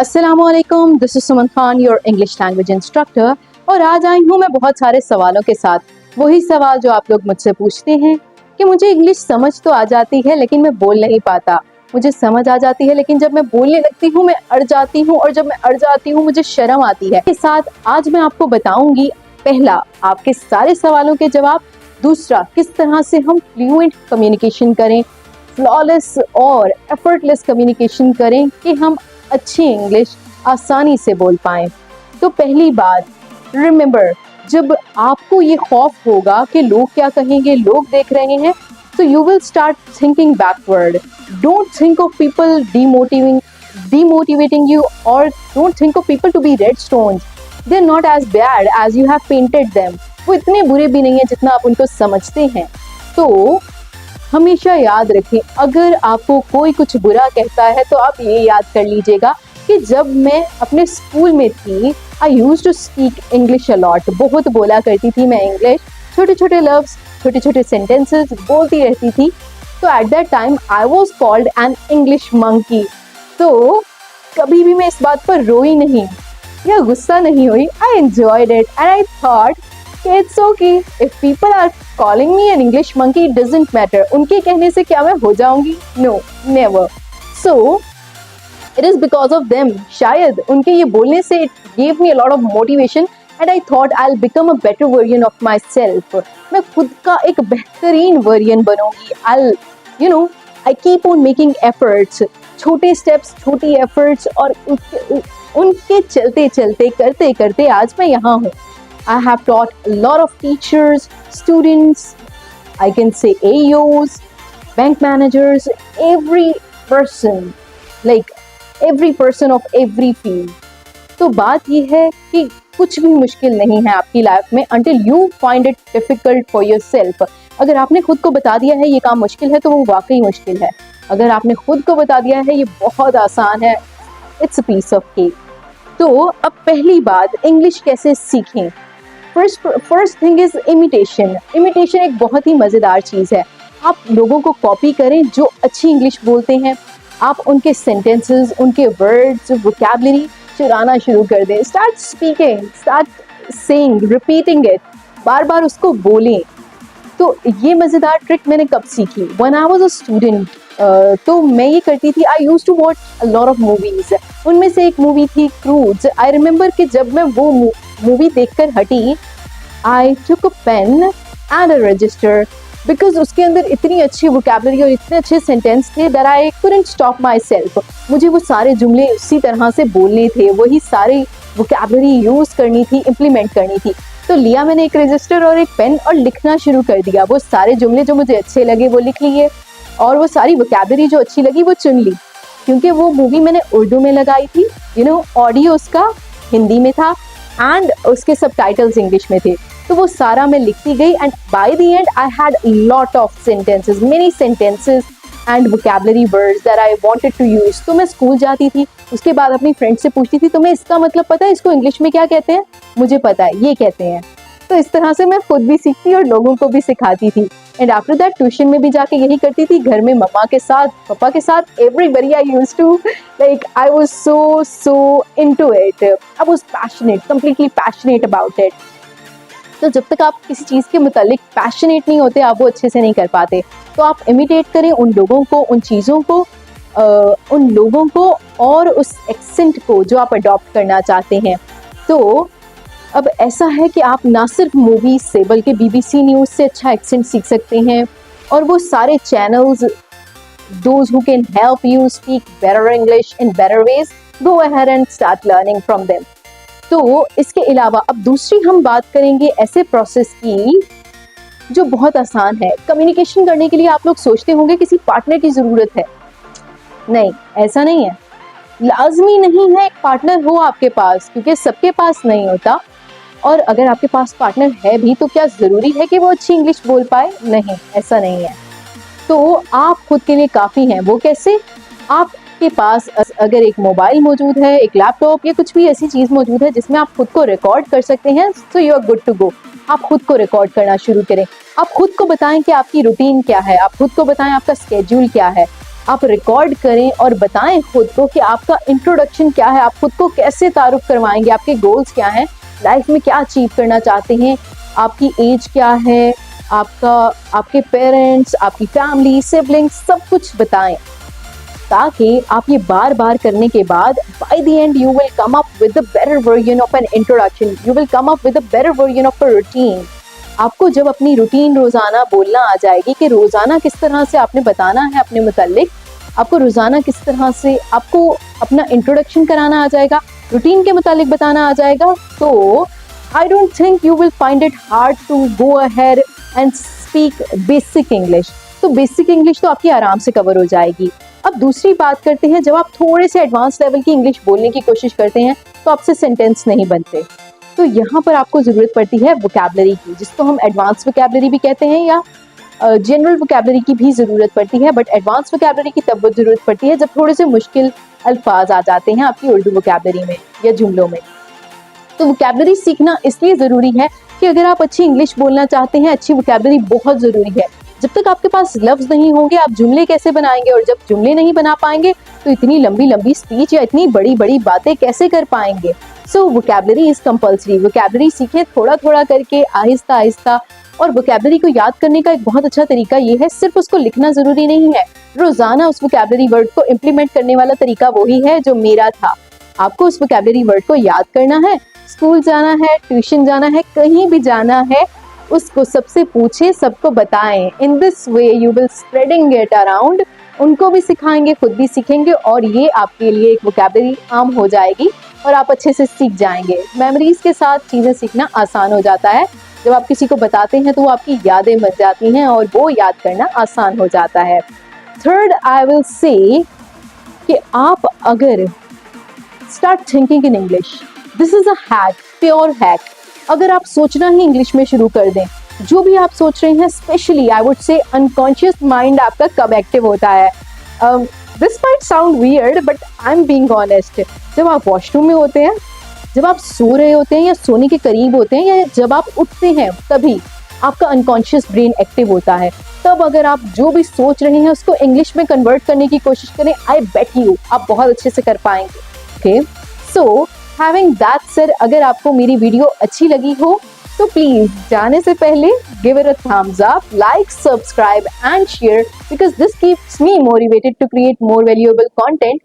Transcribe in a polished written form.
अस्सलामुअलैकुम, this is Suman Khan, your English language instructor. और आज आई हूँ मैं बहुत सारे सवालों के साथ। वही सवाल जो आप लोग मुझसे पूछते हैं कि मुझे इंग्लिश समझ तो आ जाती है लेकिन मैं बोल नहीं पाता। मुझे समझ आ जाती है लेकिन जब मैं बोलने लगती हूँ मैं अड़ जाती हूँ, और जब मैं अड़ जाती हूँ मुझे शर्म आती है। के साथ आज मैं आपको बताऊंगी, पहला, आपके सारे सवालों के जवाब। दूसरा, किस तरह से हम फ्लुएंट कम्युनिकेशन करें, फ्लॉलेस और एफर्टलेस कम्युनिकेशन करें कि हम अच्छी इंग्लिश आसानी से बोल पाएं। तो पहली बात, रिमेंबर, जब आपको ये खौफ होगा कि लोग क्या कहेंगे, लोग देख रहे हैं, तो you will start thinking backward. Don't think of people demotivating you, or don't think of people to be red stones. They're not as bad as you have painted them. वो इतने बुरे भी नहीं है जितना आप उनको समझते हैं। तो हमेशा याद रखें, अगर आपको कोई कुछ बुरा कहता है तो आप ये याद कर लीजिएगा कि जब मैं अपने स्कूल में थी, I used to speak English a lot. बहुत बोला करती थी मैं इंग्लिश, छोटे छोटे लफ्ज, छोटे छोटे सेंटेंसेस बोलती रहती थी। तो at that time I was called an English monkey. तो कभी भी मैं इस बात पर रोई नहीं या गुस्सा नहीं हुई। I enjoyed it and I thought it's okay if people are calling me an English monkey, it doesn't matter. उनके कहने से क्या मैं हो जाऊंगी? No, never. So it is because of them. शायद उनके ये बोलने से it gave me a lot of motivation and I thought I'll become a better version of myself. मैं खुद का एक बेहतरीन version बनूंगी। I keep on making efforts. छोटे steps, छोटी efforts, और उनके चलते चलते करते करते आज मैं यहाँ हूँ। I have taught a lot of teachers, students, I can say AEOs, bank managers, every person of every field. तो बात ये है कि कुछ भी मुश्किल नहीं है आपकी लाइफ में until you find it difficult for yourself. अगर आपने खुद को बता दिया है ये काम मुश्किल है तो वो वाकई मुश्किल है। अगर आपने खुद को बता दिया है ये बहुत आसान है, it's a piece of cake. तो अब पहली बात, इंग्लिश कैसे सीखें। First thing is imitation. Imitation एक बहुत ही मज़ेदार चीज़ है। आप लोगों को कॉपी करें जो अच्छी इंग्लिश बोलते हैं। आप उनके सेंटेंसेस, उनके वर्ड्स, वोकैबुलरी चुराना शुरू कर दें। Start speaking, start saying, repeating it, बार बार उसको बोलें। तो ये मज़ेदार ट्रिक मैंने कब सीखी? When I was a student. तो मैं ये करती थी, I used to watch a lot of movies. उनमें से एक मूवी थी क्रूज। आई रिमेंबर कि जब मैं वो मूवी देखकर हटी, I took a pen and a register, because उसके अंदर इतनी अच्छी वोकैबुलरी और इतने अच्छे सेंटेंस थे that I couldn't stop my self. मुझे वो सारे जुमले उसी तरह से बोलने थे, वही सारी वोकैबुलरी यूज़ करनी थी, इम्प्लीमेंट करनी थी। तो लिया मैंने एक रजिस्टर और एक पेन और लिखना शुरू कर दिया। वो सारे जुमले जो मुझे अच्छे लगे वो लिख लिए, और वो सारी वोकैबुलरी जो अच्छी लगी वो चुन ली। क्योंकि वो मूवी मैंने उर्दू में लगाई थी, ऑडियो उसका हिंदी में था एंड उसके सबटाइटल्स इंग्लिश में थे। तो वो सारा मैं लिखती गई and by the end I had lot of sentences, many sentences and vocabulary words that I wanted to use. तो मैं स्कूल जाती थी, उसके बाद अपनी फ्रेंड से पूछती थी, तुम्हें इसका मतलब पता है, इसको इंग्लिश में क्या कहते हैं? मुझे पता है, ये कहते हैं। तो इस तरह से मैं खुद भी सीखती और लोगों को भी सिखाती थी। एंड आफ्टर दैट ट्यूशन में भी जाके यही करती थी, घर में मम्मा के साथ, पापा के साथ, everybody. I used to I was so into it. I was passionate, completely passionate about it. तो जब तक आप किसी चीज़ के मुतालिक पैशनेट नहीं होते, आप वो अच्छे से नहीं कर पाते। तो आप इमिटेट करें उन लोगों को, उन चीज़ों को, उन लोगों को और उस एक्सेंट को जो आप अडॉप्ट करना चाहते हैं। तो अब ऐसा है कि आप ना सिर्फ मूवीज़ से बल्कि BBC न्यूज़ से अच्छा एक्सेंट सीख सकते हैं, और वो सारे channels, those who can help you speak better English in better ways, go ahead and start learning from them. तो इसके अलावा अब दूसरी हम बात करेंगे ऐसे प्रोसेस की जो बहुत आसान है। कम्युनिकेशन करने के लिए आप लोग सोचते होंगे किसी पार्टनर की ज़रूरत है। नहीं, ऐसा नहीं है। लाजमी नहीं है एक पार्टनर हो आपके पास, क्योंकि सबके पास नहीं होता। और अगर आपके पास पार्टनर है भी तो क्या ज़रूरी है कि वो अच्छी इंग्लिश बोल पाए? नहीं, ऐसा नहीं है। तो आप खुद के लिए काफ़ी हैं। वो कैसे? आपके पास अगर एक मोबाइल मौजूद है, एक लैपटॉप या कुछ भी ऐसी चीज़ मौजूद है जिसमें आप खुद को रिकॉर्ड कर सकते हैं, so you are good to go. आप खुद को रिकॉर्ड करना शुरू करें। आप खुद को बताएं कि आपकी रूटीन क्या है, आप खुद को बताएं आपका स्केड्यूल क्या है। आप रिकॉर्ड करें और बताएं खुद को कि आपका इंट्रोडक्शन क्या है, आप खुद को कैसे तारुफ करवाएंगे, आपके गोल्स क्या हैं, लाइफ में क्या अचीव करना चाहते हैं, आपकी एज क्या है, आपके पेरेंट्स, आपकी फैमिली, सिबलिंग्स, सब कुछ बताएं, ताकि आप ये बार बार करने के बाद bye the and you will come up with the better version of an introduction, you will come up with the better version of a routine. आपको जब अपनी रूटीन रोजाना बोलना आ जाएगी कि रोजाना किस तरह से आपने बताना है अपने मुतालिक, आपको रोजाना किस तरह से आपको अपना इंट्रोडक्शन कराना आ जाएगा, रूटीन के मुतालिक बताना आ जाएगा, तो I don't think you will find it hard to go ahead and speak basic English. तो बेसिक इंग्लिश तो आपकी आराम से कवर हो जाएगी। अब दूसरी बात करते हैं, जब आप थोड़े से एडवांस लेवल की इंग्लिश बोलने की कोशिश करते हैं तो आपसे सेंटेंस नहीं बनते, तो यहाँ पर आपको जरूरत पड़ती है वोकैबुलरी की, जिसको हम एडवांस वोकैबुलरी भी कहते हैं या जनरल वोकैबुलरी की भी जरूरत पड़ती है। बट एडवांस वोकैबुलरी की तब जरूरत पड़ती है जब थोड़े से मुश्किल अल्फाज आ जाते हैं आपकी उर्दू वोकैबुलरी में या जुमलों में। तो वोकैबुलरी सीखना इसलिए जरूरी है कि अगर आप अच्छी इंग्लिश बोलना चाहते हैं, अच्छी वोकैबुलरी बहुत जरूरी है। जब तक आपके पास लफ्ज नहीं होंगे आप जुमले कैसे बनाएंगे, और जब जुमले नहीं बना पाएंगे तो इतनी लंबी लंबी स्पीच या इतनी बड़ी बड़ी बातें कैसे कर पाएंगे। सो वोकैबुलरी इज कंपल्सरी। वोकैबुलरी सीखें थोड़ा थोड़ा करके, आहिस्ता आहिस्ता। और वोकैबुलरी को याद करने का एक बहुत अच्छा तरीका ये है, सिर्फ उसको लिखना जरूरी नहीं है, रोजाना उस वोकैबुलरी वर्ड को इम्प्लीमेंट करने वाला तरीका वही है जो मेरा था। आपको उस वोकैबुलरी वर्ड को याद करना है, स्कूल जाना है, ट्यूशन जाना है, कहीं भी जाना है, उसको सबसे पूछे, सबको बताएं। In this way you will spreading it around, उनको भी सिखाएंगे, खुद भी सीखेंगे, और ये आपके लिए एक वोकैबुलरी आम हो जाएगी और आप अच्छे से सीख जाएंगे। मेमोरीज के साथ चीजें सीखना आसान हो जाता है। जब आप किसी को बताते हैं तो वो आपकी यादें बन जाती हैं और वो याद करना आसान हो जाता है। थर्ड, आई विल से कि आप अगर start thinking in English, this is a hack, pure hack. अगर आप सोचना ही इंग्लिश में शुरू कर दें, जो भी आप सोच रहे हैं, specially I would say unconscious mind आपका कब एक्टिव होता है। This might sound weird but I am being honest. जब आप वॉशरूम में होते हैं, जब आप सो रहे होते हैं या सोने के करीब होते हैं, या जब आप उठते हैं, तभी आपका अनकॉन्शियस ब्रेन एक्टिव होता है। तब अगर आप जो भी सोच रहे हैं उसको इंग्लिश में कन्वर्ट करने की कोशिश करें, आई बेट यू आप बहुत अच्छे से कर पाएंगे। Okay, so having that said, अगर आपको मेरी वीडियो अच्छी लगी हो तो प्लीज जाने से पहले give it a thumbs up, like, subscribe and share, because this keeps me motivated to create more valuable content